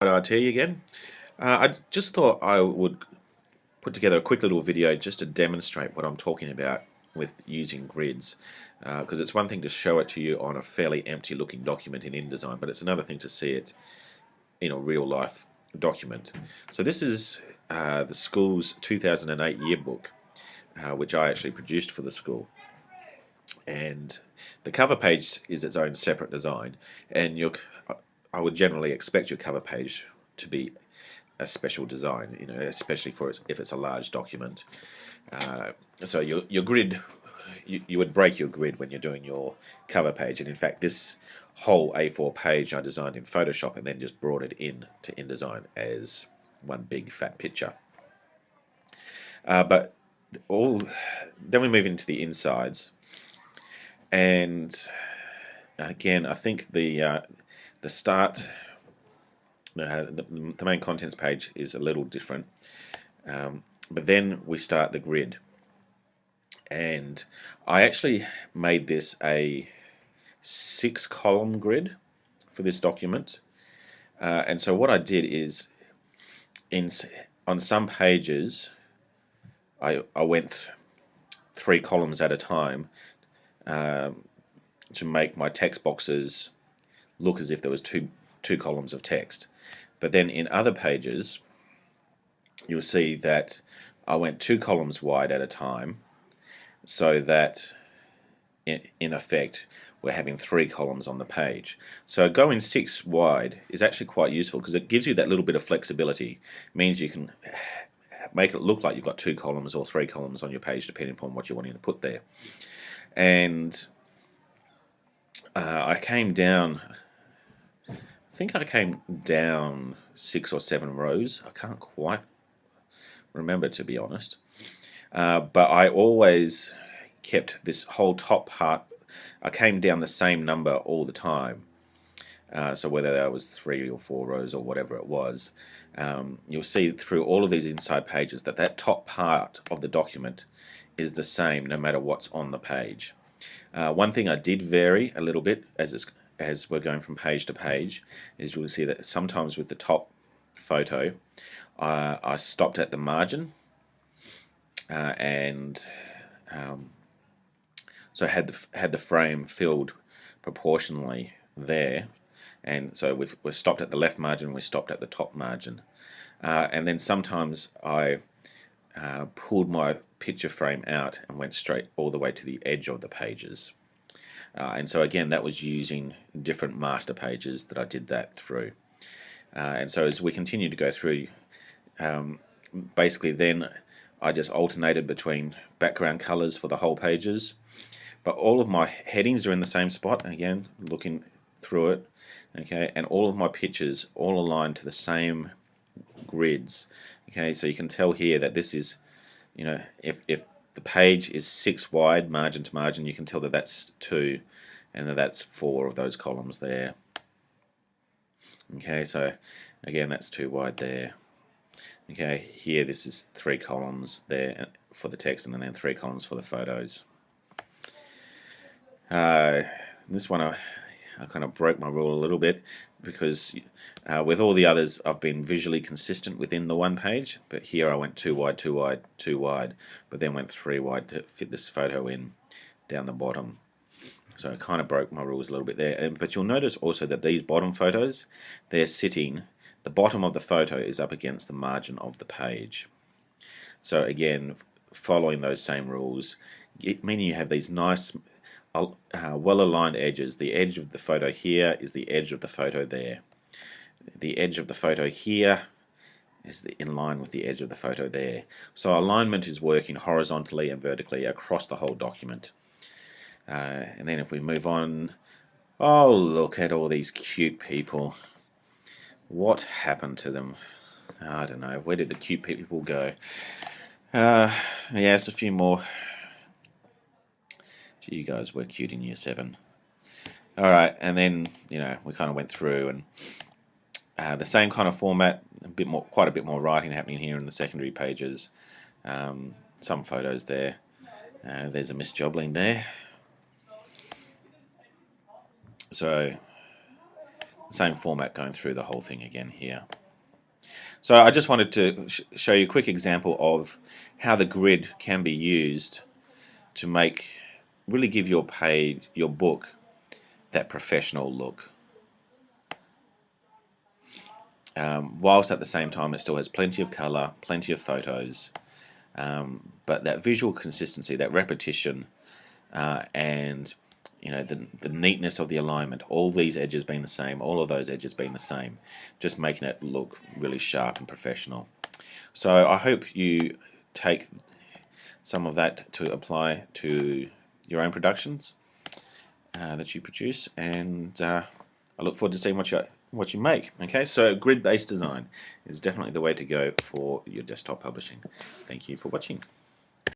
Photo RT again. I just thought I would put together a quick little video just to demonstrate what I'm talking about with using grids, because it's one thing to show it to you on a fairly empty looking document in InDesign, but it's another thing to see it in a real life document. So this is the school's 2008 yearbook, which I actually produced for the school. And the cover page is its own separate design, and I would generally expect your cover page to be a special design, especially if it's a large document. So your grid, you would break your grid when you're doing your cover page, and in fact this whole A4 page I designed in Photoshop and then just brought it in to InDesign as one big fat picture. But then we move into the insides. And again, I think the start, the main contents page is a little different, but then we start the grid. And I actually made this a 6-column grid for this document. And so what I did is, on some pages, I went 3 columns at a time, to make my text boxes look as if there was two columns of text. But then in other pages, you'll see that I went 2 columns wide at a time, so that in effect we're having 3 columns on the page. So going 6 wide is actually quite useful because it gives you that little bit of flexibility. It means you can make it look like you've got 2 columns or 3 columns on your page depending upon what you're wanting to put there. And I came down, I think I came down 6 or 7 rows. I can't quite remember, to be honest. But I always kept this whole top part, I came down the same number all the time. So whether that was 3 or 4 rows or whatever it was, you'll see through all of these inside pages that top part of the document is the same no matter what's on the page. One thing I did vary a little bit as we're going from page to page is you'll see that sometimes with the top photo I stopped at the margin, and so had the frame filled proportionally there, and so we stopped at the left margin, we stopped at the top margin, and then sometimes I pulled my picture frame out and went straight all the way to the edge of the pages. And so again, that was using different master pages that I did that through. And so as we continue to go through, basically then I just alternated between background colors for the whole pages. But all of my headings are in the same spot, again, looking through it, okay, and all of my pictures all aligned to the same grids. Okay, so you can tell here that this is, if the page is 6 wide, margin to margin, you can tell that that's 2, and that's 4 of those columns there. Okay, so again, that's 2 wide there. Okay, here this is 3 columns there for the text, and then 3 columns for the photos. This one I kind of broke my rule a little bit because with all the others I've been visually consistent within the one page, but here I went 2 wide, 2 wide, 2 wide, but then went 3 wide to fit this photo in down the bottom. So I kind of broke my rules a little bit there. But you'll notice also that these bottom photos, they're sitting, the bottom of the photo is up against the margin of the page. So again, following those same rules, meaning you have these nice well-aligned edges. The edge of the photo here is the edge of the photo there. The edge of the photo here is in line with the edge of the photo there. So alignment is working horizontally and vertically across the whole document. And then if we move on, oh, look at all these cute people. What happened to them? I don't know. Where did the cute people go? Yes, a few more. You guys were cute in year 7. Alright, and then we kind of went through, and the same kind of format, quite a bit more writing happening here in the secondary pages. Some photos there. There's a Miss Jobling there. So same format going through the whole thing again here. So I just wanted to show you a quick example of how the grid can be used to really give your page, your book, that professional look. Whilst at the same time it still has plenty of colour, plenty of photos, but that visual consistency, that repetition, and the neatness of the alignment, all these edges being the same, all of those edges being the same, just making it look really sharp and professional. So I hope you take some of that to apply to your own productions that you produce, and I look forward to seeing what you make. Okay, so grid-based design is definitely the way to go for your desktop publishing. Thank you for watching.